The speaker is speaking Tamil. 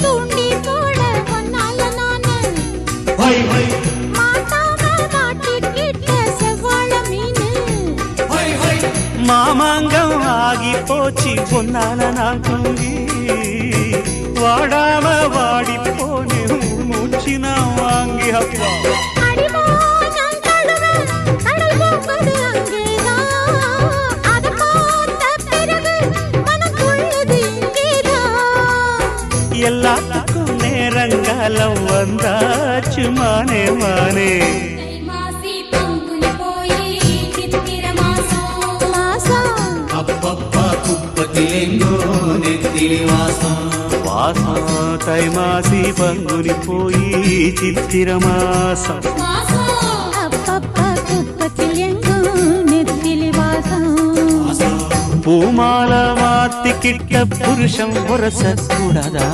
தூண்டி போட பொன்னால நானு மாட்டாம மாட்டிக்கிட்ட செவ்வாழ மீனு மாமாங்கம் ஆகி போச்சு பொன்னால நான் தூங்கி வாடாம வாடி போனே மூச்சு நான் வாங்கி அப்பா எல்லாத்துக்கும் நேரங்காலம் வந்தாச்சு மானே மானே அப்பப்பா குப்பத்திலெங்கோ நெத்திலி வாசம் வாசம் தை மாசி பங்குனி போய் சித்திர மாசம் அப்பப்பா குப்பத்தில் எங்கும் நெத்திலி வாசம் பூமால மாத்திக்கிட்ட புருஷன் உரச கூடாதா